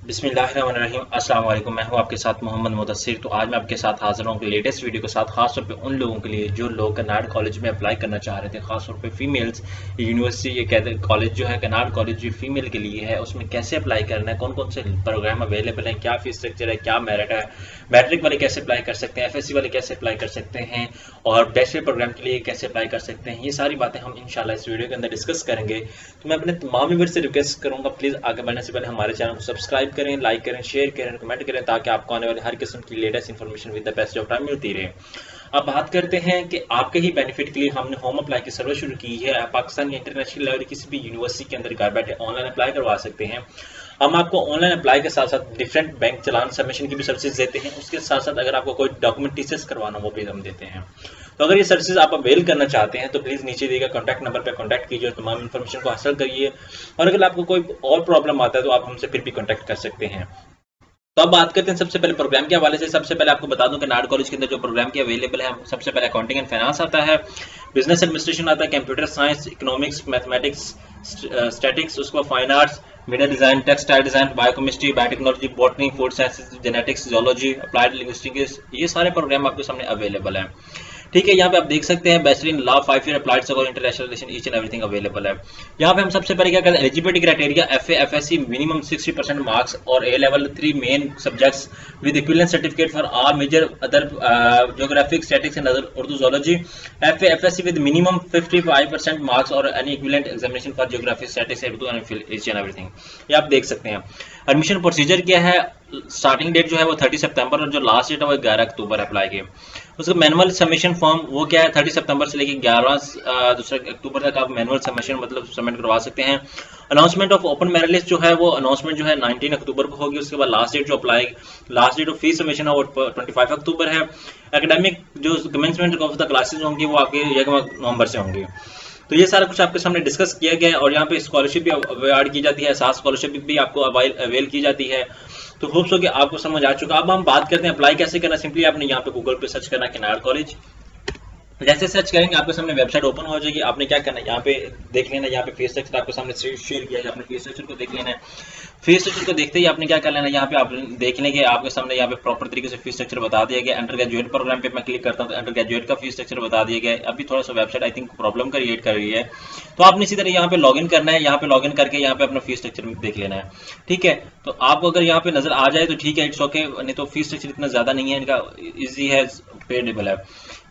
बिस्मिल्लाहिर्रहमानिर्रहीम। अस्सलाम वालेकुम। मैं हूं आपके साथ मोहम्मद मुदस्सिर। तो आज मैं आपके साथ हाजिर हूं लेटेस्ट वीडियो के साथ, खासतौर पे उन लोगों के लिए जो लोग कनाड कॉलेज में अप्लाई करना चाह रहे थे, खासतौर पे फीमेल्स। यूनिवर्सिटी ये कहते हैं कॉलेज जो है कनाड कॉलेज जो फीमेल के लिए है, उसमें कैसे अप्लाई करना है, कौन कौन से प्रोग्राम अवेलेबल हैं, क्या फीस स्ट्रक्चर है, क्या मेरिट है, मैट्रिक वाले कैसे अप्लाई कर सकते हैं, एफएससी वाले कैसे अप्लाई कर सकते हैं, और बैचलर प्रोग्राम के लिए कैसे अप्लाई कर सकते हैं, ये सारी बातें हम इंशाल्लाह इस वीडियो के अंदर डिस्कस करेंगे। तो मैं अपने तमाम व्यूअर्स से रिक्वेस्ट करूंगा, प्लीज़ आगे बढ़ने से पहले हमारे चैनल को सब्सक्राइब करें, लाइक करें, शेयर करें, कमेंट करें, ताकि आपको आने वाली हर किस्म की latest information with the best of time मिलती रहे। अब बात करते हैं कि आपके ही बेनिफिट के लिए हमने होम अप्लाई की सर्विस शुरू की है। आप पाकिस्तान या इंटरनेशनल लेवल किसी भी यूनिवर्सिटी के अंदर घर बैठे ऑनलाइन अप्लाई करवा सकते हैं। हम आपको ऑनलाइन अप्लाई के साथ साथ डिफरेंट बैंक चलान सबमिशन की भी सर्विसेज देते हैं। उसके साथ साथ अगर आपको कोई डॉक्यूमेंट टीसीएस करवाना वो भी हम देते हैं। तो अगर ये सर्विसेज आप अवेल करना चाहते हैं तो प्लीज़ नीचे दिए गए कॉन्टैक्ट नंबर पर कॉन्टैक्ट कीजिए और तमाम इन्फॉर्मेशन को हासिल करिए। और अगर आपको कोई और प्रॉब्लम आता है तो आप हमसे फिर भी कॉन्टैक्ट कर सकते हैं। तो अब बात करते हैं सबसे पहले प्रोग्राम के हवाले से। सबसे पहले आपको बता दूं कि नाड कॉलेज के अंदर जो प्रोग्राम की अवेलेबल है, सबसे पहले अकाउंटिंग एंड फाइनेंस आता है, बिजनेस एडमिनिस्ट्रेशन आता है, computer science, economics, mathematics, statics, उसके बाद fine arts, media design, textile design, biochemistry, biotechnology, botany, food sciences, genetics, geology, applied linguistics, ये सारे प्रोग्राम आपके सामने अवेलेबल हैं। ठीक है, यहाँ पे आप देख सकते हैं bachelor in law, 5 year applied और international relation, each and everything available है। यहाँ पे हम सबसे पहले क्या करते हैं, eligibility criteria FA FSc minimum 60% marks और A level 3 main subjects with equivalent certificate for all major other geographic, statics and other Urdu zoology. FA FSc with minimum 55% marks और any equivalent examination for geography, statics, Urdu and each and everything. ये आप देख सकते हैं। Admission procedure क्या है, starting date जो है वो 30 सितंबर और जो लास्ट डेट है वो 11 अक्टूबर अप्लाई की। उसका मैनुअल सबमिशन फॉर्म वो क्या है, 30 सितंबर से लेकर 11 दूसरे अक्टूबर तक आप मैनुअल सबमिशन मतलब सबमिट करवा सकते हैं। Announcement of open merit list जो है वो अनाउंसमेंट जो है 19 अक्टूबर को होगी। उसके बाद लास्ट डेट जो apply, last date of fees submission है वो 25 अक्टूबर है। एकेडमिक जो कमेंसमेंट ऑफ द क्लासेज होंगी वो आपके नवंबर से होंगी। तो ये सारा कुछ आपके सामने डिस्कस किया गया है। और यहाँ पे स्कॉलरशिप भी अवार्ड की जाती है, साथ स्कॉलरशिप भी आपको अवेल की जाती है। तो होप सो कि आपको समझ आ चुका। अब हम बात करते हैं अप्लाई कैसे करना। सिंपली आपने यहाँ पे गूगल पे सर्च करना कनाड कॉलेज। जैसे सर्च करेंगे आपके सामने वेबसाइट ओपन हो जाएगी। आपने क्या करना है, यहाँ पे देख लेना, यहाँ पे फेस स्ट्रक्चर आपके सामने शेयर किया है, आपने फेस स्ट्रक्चर को देख लेना है। फेस स्ट्रक्चर को देखते ही आपने क्या कर लेना है, यहाँ पे आप देख लेंगे आपके सामने यहाँ पे प्रॉपर तरीके से फीस स्ट्रक्चर बता दिया गया। अंडर ग्रेजुएट प्रोग्राम पे मैं क्लिक करता हूँ तो अंडर ग्रेजुएट का फीस स्ट्रक्चर बता दिया गया है। अभी थोड़ा सा website I think problem create कर रही है, तो आपने इसी तरह यहाँ पे लॉगिन करना है। यहाँ पे लॉगिन करके यहाँ पे अपना फीस स्ट्रक्चर देख लेना है। ठीक है, तो आपको अगर यहाँ पे नजर आ जाए तो ठीक है, इट्स ओके, नहीं तो फीस स्ट्रक्चर इतना ज्यादा नहीं है, इनका इजी है, पेडेबल है।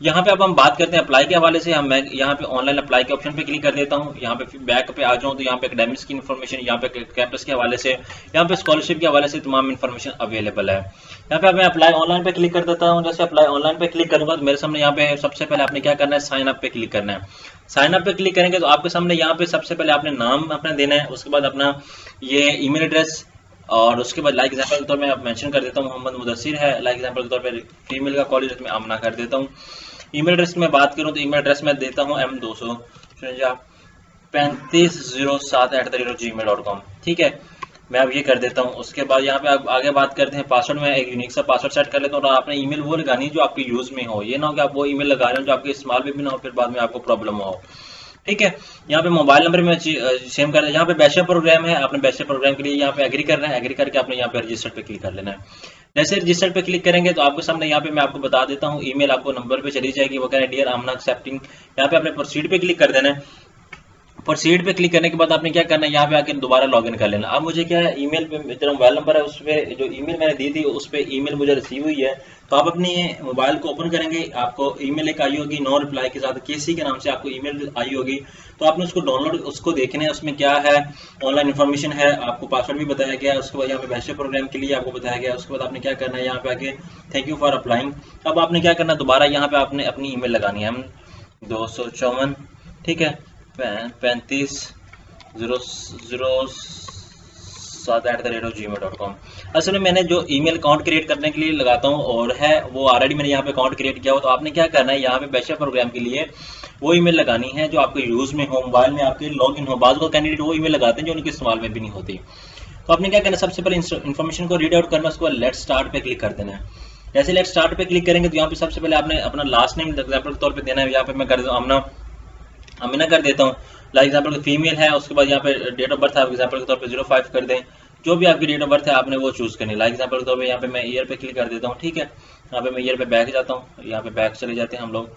यहाँ पे अब हम बात करते हैं अप्लाई के हवाले से। मैं यहाँ पे ऑनलाइन अप्लाई के ऑप्शन पे क्लिक कर देता हूँ। यहाँ पे बैक पे आ जाऊँ तो यहाँ पे एकेडमिक्स की इन्फॉर्मेशन, यहाँ पे कैंपस के हवाले से, यहाँ पे स्कॉलरशिप के हवाले से तमाम इन्फॉर्मेशन अवेलेबल है। यहाँ पे मैं अप्लाई ऑनलाइन पे क्लिक कर देता हूँ। जैसे अप्लाई ऑनलाइन पे क्लिक करूंगा तो मेरे सामने यहाँ पे सबसे पहले आपने क्या करना है, साइन अप पे क्लिक करना है। साइन अप पे क्लिक करेंगे तो आपके सामने यहाँ पे सबसे पहले आपने नाम अपना देना है, उसके बाद अपना ये ईमेल एड्रेस, और उसके बाद लाइक एग्जाम्पल के तौर में मेंशन कर देता हूँ मोहम्मद मुदस्सिर है। लाइक एग्जाम्पल के तौर पर फीमेल का कॉलेज में आमना कर देता हूँ। ईमेल एड्रेस की मैं बात करूं तो ईमेल एड्रेस मैं देता हूं m23507@gmail.com। ठीक है, मैं अब ये कर देता हूं। उसके बाद यहाँ पे आप आगे बात करते हैं पासवर्ड में एक यूनिक सा पासवर्ड सेट कर लेता हूँ। और आपने ईमेल वो लगानी है जो आपके यूज में हो, ये ना हो कि आप वो ईमेल लगा रहे हो जो आपके इस्तेमाल में भी ना हो, फिर बाद में आपको प्रॉब्लम हो। ठीक है, यहाँ पे मोबाइल नंबर में सेम कर, यहाँ पे बैचलर प्रोग्राम है, आपने बैचलर प्रोग्राम के लिए यहाँ पे एग्री करना है। एग्री करके आपने यहाँ पे रजिस्टर पे क्लिक कर लेना है। जैसे रजिस्टर पे क्लिक करेंगे तो आपके सामने यहाँ पे मैं आपको बता देता हूँ, ईमेल आपको नंबर पे चली जाएगी, वो कह रहे हैं डियर आमना एक्सेप्टिंग। यहाँ पे आपने प्रोसीड पे क्लिक कर देना है। प्रोसीड पे क्लिक करने के बाद आपने क्या करना है, यहाँ पे आके दोबारा लॉगिन कर लेना। अब मुझे क्या है, ईमेल पे मेरा मोबाइल नंबर है, उस पर जो ईमेल मैंने दी थी उस पर ईमेल मुझे रिसीव हुई है। तो आप अपनी मोबाइल को ओपन करेंगे, आपको ईमेल एक आई होगी नो रिप्लाई के साथ, केसी के नाम से आपको ईमेल आई होगी। तो आपने उसको डाउनलोड, उसको देखना है, उसमें क्या है, ऑनलाइन इन्फॉर्मेशन है, आपको पासवर्ड भी बताया गया है। उसके बाद यहाँ पे बैचलर प्रोग्राम के लिए आपको बताया गया है। उसके बाद आपने क्या करना है, यहाँ पे आके थैंक यू फॉर अप्लाइंग। अब आपने क्या करना है, दोबारा यहाँ पे आपने अपनी ईमेल लगानी है, 254, ठीक है, 3507@gmail.com। असल में मैंने जो ईमेल अकाउंट क्रिएट करने के लिए लगाता हूँ और है वो ऑलरेडी मैंने यहाँ पे अकाउंट क्रिएट किया हो। तो आपने क्या करना है, यहाँ पे बैचलर प्रोग्राम के लिए वो ईमेल लगानी है जो आपके यूज में हो, मोबाइल में आपके लॉग इन हो। बाज़ को कैंडिडेट वो ईमेल लगाते हैं जो उनके इस्तेमाल में भी नहीं होती। तो आपने क्या करना है, सबसे पहले इन्फॉर्मेशन को रीड आउट करना, उसके बाद लेट स्टार्ट पे क्लिक कर देना है। जैसे लेट स्टार्ट पे क्लिक करेंगे तो यहाँ पे सबसे पहले आपने अपना लास्ट नेम एग्जाम्पल के तौर पर देना है। यहाँ पे मैं कर देता हूँ अमीना कर देता हूँ। लाइक एग्जाम्पल फीमेल है, उसके बाद यहाँ पे डेट ऑफ बर्थ आप एग्जाम्पल के तौर पे 05 कर दें। जो भी आपकी डेट ऑफ बर्थ है आपने वो चूज़ करनी। लाइक एग्जाम्पल के तौर पर यहाँ पे मैं ईयर पे क्लिक कर देता हूँ, ठीक है। यहाँ पे मैं ईयर पे बैक जाता हूँ, यहाँ पे बैक चले जाते हैं हम लोग,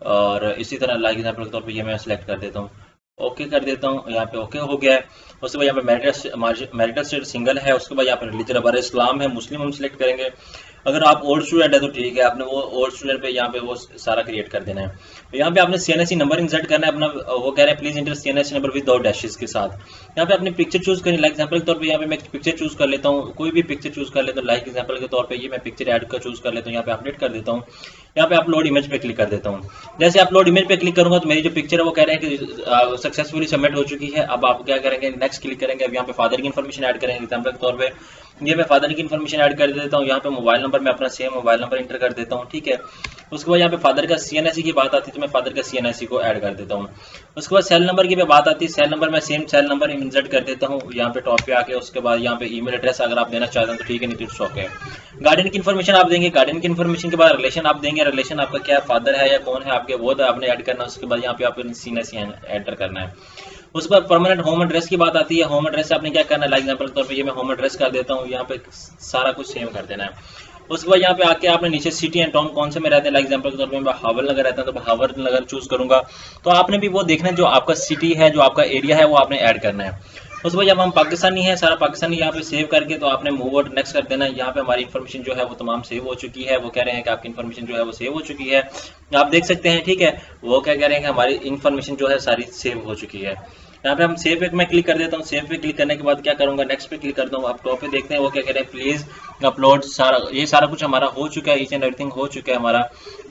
और इसी तरह लाइक एग्जाम्पल के तौर पे ये मैं सेलेक्ट कर देता हूँ, ओके कर देता हूँ। यहाँ पे ओके हो गया है। उसके बाद यहाँ पे मैरिटल स्टेट सिंगल है। उसके बाद यहाँ पे रिलीजन हमारा इस्लाम है, मुस्लिम हम सिलेक्ट करेंगे। अगर आप ओल्ड स्टूडेंट है तो ठीक है, आपने वो ओल्ड स्टूडेंट पे यहाँ पे वो सारा क्रिएट कर देना है। यहाँ पे आपने CNSE नंबर इंसर्ट करना है अपना। वो कह रहे हैं please inter CNSE number without dashes के साथ। यहाँ पे अपनी पिक्चर चूज करनी। लाइक एग्जाम्पल के तौर पे यहाँ पे मैं पिक्चर चूज कर लेता हूँ, कोई भी पिक्चर चूज कर लेता हूँ। लाइक एग्जाम्पल के तौर पे ये मैं पिक्चर ऐड का चूज कर लेता हूँ, यहाँ पे अपडेट कर देता हूँ। यहाँ पे अपलोड इमेज पे क्लिक कर देता हूँ। जैसे अपलोड इमेज पे क्लिक करूंगा तो मेरी जो पिक्चर है वो कह रहे हैं कि सक्सेसफुली सबमिट हो चुकी है। अब आप क्या करेंगे, नेक्स्ट क्लिक करेंगे। अब यहाँ पे फादर की इन्फॉर्मेशन ऐड करेंगे। एग्जाम्पल के तौर पे ये मैं फादर की इन्फॉर्मेशन ऐड कर देता हूँ। यहाँ पे मोबाइल नंबर मैं अपना सेम मोबाइल नंबर इंटर कर देता हूँ, ठीक है। उसके बाद यहाँ पे फादर का CNSE की बात आती है तो मैं फादर का CNSE को ऐड कर देता हूँ। उसके बाद सेल नंबर की बात आती है, सेल नंबर मैं सेम सेल नंबर इंसर्ट कर देता हूँ यहाँ पे टॉप पे आके। उसके बाद यहाँ पे ईमेल एड्रेस अगर आप देना चाहते हैं तो ठीक है, नहीं तो इट्स ओके। गार्डियन की इन्फॉर्मेशन आप देंगे। गार्डियन की इन्फॉर्मेशन के बाद रिलेशन आप देंगे। रिलेशन आपका क्या फादर है या कौन है आपके, वो आपने ऐड करना है। उसके बाद यहाँ पे आपको CNSE एंटर करना है। उसके बाद परमानेंट होम एड्रेस की बात आती है। होम एड्रेस आपने क्या करना है, लाइक एग्जांपल के तौर पे ये मैं होम एड्रेस कर देता हूँ। यहाँ पे सारा कुछ सेम कर देना है। उसके बाद यहाँ पे आके आपने नीचे सिटी एंड टाउन कौन से में रहते हैं। लाइक एग्जांपल के तौर पे मैं हावल नगर रहता हूँ तो हावल नगर चूज करूंगा। तो आपने भी वो देखना है जो आपका सिटी है, जो आपका एरिया है, वो आपने ऐड करना है। उसके बाद जब हम पाकिस्तानी है, सारा पाकिस्तानी यहाँ पे सेव करके तो आपने मूव और नेक्स्ट कर देना है। यहाँ पे हमारी इन्फॉर्मेशन जो है वो तमाम सेव हो चुकी है। वो कह रहे हैं कि आपकी इन्फॉर्मेशन जो है वो सेव हो चुकी है, आप देख सकते हैं, ठीक है। वो क्या कह रहे हैं कि हमारी इन्फॉर्मेशन जो है सारी सेव हो चुकी है। यहाँ पे हम सेव पे मैं क्लिक कर देता हूँ। सेव पे क्लिक करने के बाद क्या करूंगा, नेक्स्ट पे क्लिक करता हूँ। आप टॉप पे देखते हैं वो क्या कह रहे हैं, प्लीज अपलोड। सारा ये सारा कुछ हमारा हो चुका है, ईच एंड एवरीथिंग हो चुका है हमारा,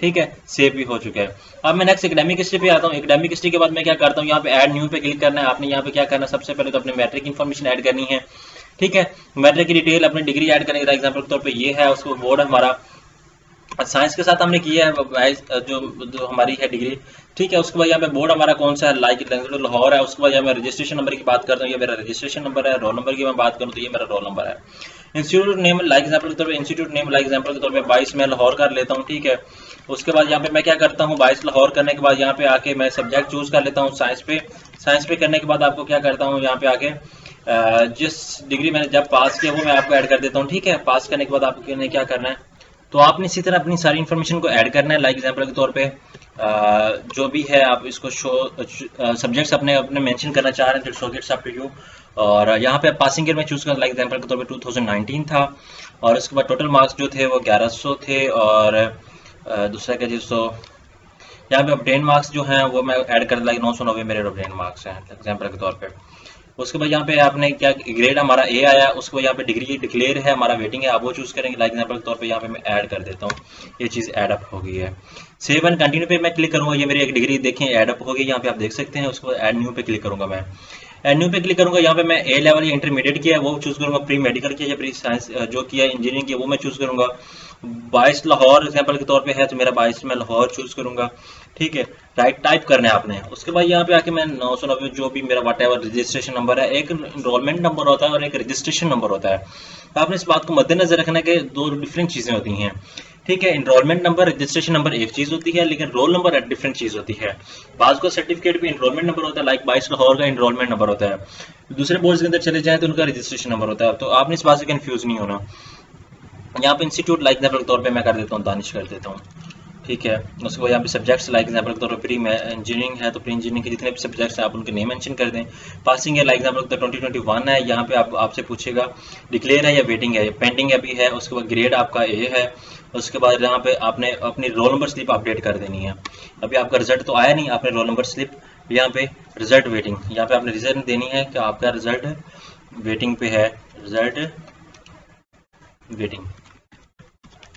ठीक है। सेव भी हो चुका है। अब मैं नेक्स्ट एकेडमिक हिस्ट्री पे आता हूँ। एकेडमिक हिस्ट्री के बाद मैं क्या करता हूँ, यहाँ पे ऐड न्यू पे क्लिक करना है। आपने यहाँ पे क्या करना है, सबसे पहले तो अपने मैट्रिक इन्फॉर्मेशन ऐड करनी है, ठीक है। मैट्रिक की डिटेल, अपनी डिग्री ऐड करने का एग्जाम्पल के तौर पर ये है। उसको बोर्ड हमारा साइंस के साथ हमने किया है, जो हमारी है डिग्री, ठीक है। उसके बाद यहाँ पे बोर्ड हमारा कौन सा है, लाइक लाहौर है। उसके बाद यहाँ मैं रजिस्ट्रेशन नंबर की बात करता हूँ, ये मेरा रजिस्ट्रेशन नंबर है। रोल नंबर की मैं बात करूँ तो ये मेरा रोल नंबर है। इंस्टीट्यूट नेम, लाइक एग्जाम्पल के तौर पे इंस्टीट्यूट नेम, लाइक एग्जाम्पल के तौर पे 22 मैं लाहौर कर लेता हूँ, ठीक है। उसके बाद यहाँ पे मैं क्या करता हूँ, 22 लाहौर करने के बाद यहाँ पे आके मैं सब्जेक्ट चूज कर लेता हूँ साइंस पे। साइंस पे करने के बाद आपको क्या करता हूँ, यहाँ पे आके जिस डिग्री मैंने जब पास किया वो मैं आपको ऐड कर देता हूँ, ठीक है। पास करने के बाद आपको क्या करना है, तो आपने इसी तरह अपनी सारी इन्फॉर्मेशन को ऐड करना है। लाइक एग्जांपल के तौर पे जो भी है आप इसको शो सब्जेक्ट्स अपने अपने मेंशन करना चाह रहे हैं, so it's up to you. और यहाँ पे पासिंग ईयर में चूज करना, लाइक एग्जांपल के तौर पे 2019 था। और उसके बाद टोटल मार्क्स जो थे वो 1100 थे। और दूसरा क्या चीज़, तो यहाँ पे ऑब्टेन मार्क्स जो हैं वो मैं ऐड कर, लाइक 990 मेरे ऑब्टेन मार्क्स हैं एग्जाम्पल के तौर पे। उसके बाद यहाँ पे आपने क्या ग्रेड हमारा ए आया। उसके बाद यहाँ पे डिग्री डिक्लेयर है, हमारा वेटिंग है, आप वो चूज करेंगे। लाइक एग्जाम्पल के तौर पे यहाँ पे मैं ऐड कर देता हूँ, ये चीज़ ऐड अप हो गई है। सेव एंड कंटिन्यू पे मैं क्लिक करूंगा, ये मेरी एक डिग्री देखें ऐड अप हो गई, यहाँ पे आप देख सकते हैं। उसके बाद ऐड न्यू पे क्लिक करूंगा, मैं ऐड न्यू पे क्लिक करूंगा। यहाँ पे मैं ए लेवल या इंटरमीडिएट किया है वो चूज करूंगा, प्री मेडिकल किया या प्री साइंस जो किया इंजीनियरिंग किया वो मैं चूज करूंगा। 22 लाहौर एग्जाम्पल के तौर पे है तो मेरा 22 में लाहौर चूज करूंगा, ठीक है। राइट टाइप करना है आपने। उसके बाद यहाँ पे आके मैं 990 जो भी मेरा वाट एवर रजिस्ट्रेशन नंबर है, एक इनरोलमेंट नंबर होता है और एक रजिस्ट्रेशन नंबर होता है। तो आपने इस बात को मद्देनजर रखना है कि दो डिफरेंट चीजें होती हैं, ठीक है। इनरोलमेंट नंबर, रजिस्ट्रेशन नंबर एक चीज होती है, लेकिन रोल नंबर डिफरेंट चीज होती है। बाज को सर्टिफिकेट भी इनरोलमेंट नंबर होता है, लाइक 22 लाहौर का इनरोलमेंट नंबर होता है। दूसरे बोर्ड के अंदर चले जाएं तो उनका रजिस्ट्रेशन नंबर होता है। तो आपने इस बात से कंफ्यूज नहीं होना। यहाँ पे इंस्टीट्यूट लाइक एग्जाम्पल के तौर पे मैं कर देता हूँ दानिश कर देता हूँ, ठीक है। उसके बाद यहाँ पे सब्जेक्ट्स लाइक एग्जाम्पल के तौर पे प्री इंजीनियरिंग है तो प्री इंजीनियरिंग के जितने भी सब्जेक्ट्स हैं आप उनके नेम मेंशन कर दें। पासिंग है लाइक एग्जाम्पल के तौर 2021 है, यहाँ पे आपसे पूछेगा डिक्लेयर है या वेटिंग है, पेंडिंग है भी है। उसके बाद ग्रेड आपका ए है। उसके बाद यहाँ पे आपने अपनी रोल नंबर स्लिप अपडेट कर देनी है। अभी आपका रिजल्ट तो आया नहीं, आपने रोल नंबर स्लिप यहाँ पे रिजल्ट वेटिंग, यहाँ पे आपने रिजल्ट देनी है कि आपका रिजल्ट वेटिंग पे है, रिजल्ट वेटिंग,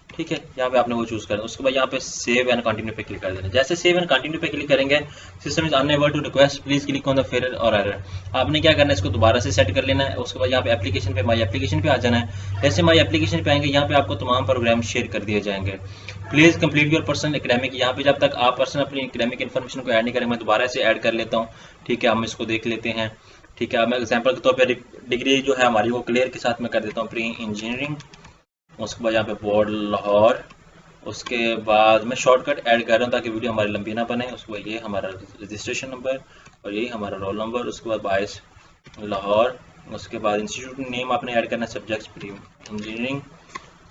ठीक है। यहाँ पे आपने वो चूज करना। उसके बाद यहाँ पे सेव एंड कंटिन्यू पे क्लिक कर देना। जैसे सेव एंड कंटिन्यू पे क्लिक करेंगे, system is unable to request, please click on the fair और एरर। आपने क्या करना है, इसको दोबारा से सेट कर लेना है। उसके बाद यहाँ पे एप्लीकेशन पे माई एप्लीकेशन पे आ जाना है। जैसे माई एप्लीकेशन पे आएंगे, यहाँ पे आपको तमाम प्रोग्राम शेयर कर दिए जाएंगे। Please complete your personal academic, यहाँ पे जब तक आप पर्सनल अपनी एकेडमिक इन्फॉर्मेशन को ऐड नहीं करेंगे, मैं दोबारा से ऐड कर लेता हूँ, ठीक है। हम इसको देख लेते हैं, ठीक है। मैं एग्जाम्पल के तौर पर डिग्री जो है हमारी वो क्लियर के साथ मैं कर देता हूँ, प्री इंजीनियरिंग। उसके बाद यहाँ पे बोर्ड लाहौर। उसके बाद मैं शॉर्टकट ऐड कर रहा हूँ ताकि वीडियो हमारी लंबी ना बने। उसके बाद ये हमारा रजिस्ट्रेशन नंबर और यही हमारा रोल नंबर। उसके बाद 22 लाहौर उसके बाद इंस्टीट्यूट नेम आपने ऐड करना है, सब्जेक्ट्स प्री इंजीनियरिंग,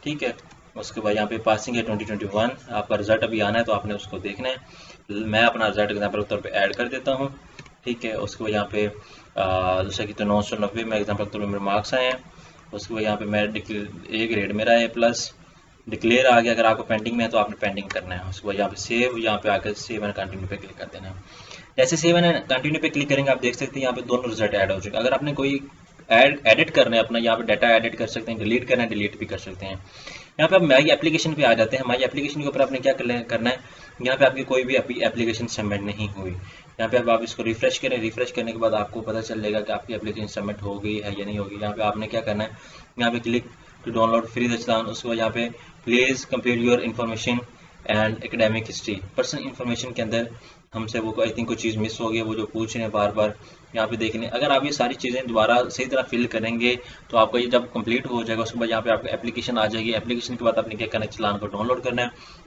ठीक है। उसके बाद यहाँ पे पासिंग है 2021, आपका रिजल्ट अभी आना है तो आपने उसको देखना है। मैं अपना रिजल्ट एग्जाम्पल के तौर पे ऐड कर देता हूँ, ठीक है। उसके बाद यहाँ पे जैसे कि तो 990 में एग्जाम्पल के तौर पर मेरे मार्क्स आए हैं। उसके बाद यहाँ पे मैं ए ग्रेड मेरा है प्लस, डिक्लेयर आ गया। अगर आपको पेंडिंग में है तो आपने पेंडिंग करना है। उसके बाद यहाँ पे सेव, यहाँ पे आकर सेव एंड कंटिन्यू पे क्लिक कर देना है। जैसे सेव एंड कंटिन्यू पे क्लिक करेंगे आप देख सकते हैं यहाँ पे दोनों रिजल्ट ऐड हो चुके हैं। अगर आपने कोई एडिट करना है अपना, यहाँ पे डाटा एडिट कर सकते हैं, डिलीट करना है डिलीट भी कर सकते हैं। यहाँ पे आप माई एप्लीकेशन पे आ जाते हैं। माई एप्लीकेशन के ऊपर आपने क्या करना है, यहाँ पे आपकी कोई भी एप्लीकेशन सबमिट नहीं हुई, यहाँ पे अब आप इसको रिफ्रेश करें। रिफ्रेश करने के बाद आपको पता चल जाएगा कि आपकी एप्लीकेशन सबमिट हो गई है या नहीं होगी। यहाँ पे आपने क्या करना है, यहाँ पे click to download free the challan. उसके बाद यहाँ पे please complete your information and academic history. Personal information के अंदर हमसे वो आई थिंक कोई चीज़ मिस हो गई है, वो जो पूछ रहे हैं बार बार यहाँ पे देखने। अगर आप ये सारी चीज़ें दोबारा सही तरह फिल करेंगे तो आपका ये जब कंप्लीट हो जाएगा उसके बाद यहाँ पे आपका एप्लीकेशन आ जाएगी। एप्लीकेशन के बाद आपने क्या करना है, चलान को डाउनलोड करना है।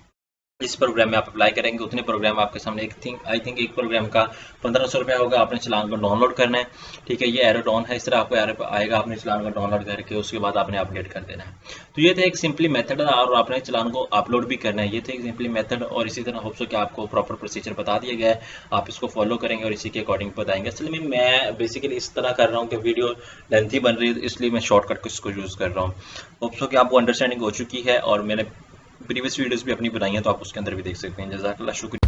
जिस प्रोग्राम में आप अप्लाई करेंगे उतने प्रोग्राम आपके सामने आई थिंक एक प्रोग्राम का 1500 रुपया होगा। आपने चलान को डाउनलोड करना है, ठीक है। ये एरो डाउन है, इस तरह आपको एरो आएगा। आपने चलान को डाउनलोड करके उसके बाद आपने अपडेट कर देना है। तो ये था एक सिंपली मेथड, और आपने चलान को अपलोड भी करना है। ये था एक सिंपली मेथड, और इसी तरह होप्स हो कि आपको प्रॉपर प्रोसीजर बता दिया गया है, आप इसको फॉलो करेंगे और इसी के अकॉर्डिंग बताएंगे। असल में मैं बेसिकली इस तरह कर रहा हूँ कि वीडियो लेंथी बन रही है, इसलिए मैं शॉर्टकट इसको यूज़ कर रहा हूँ। होप्स हो कि आपको अंडरस्टैंडिंग हो चुकी है, और मैंने प्रीवियस वीडियोस भी अपनी बनाई हैं तो आप उसके अंदर भी देख सकते हैं। जज़ाकल्लाह, शुक्रिया।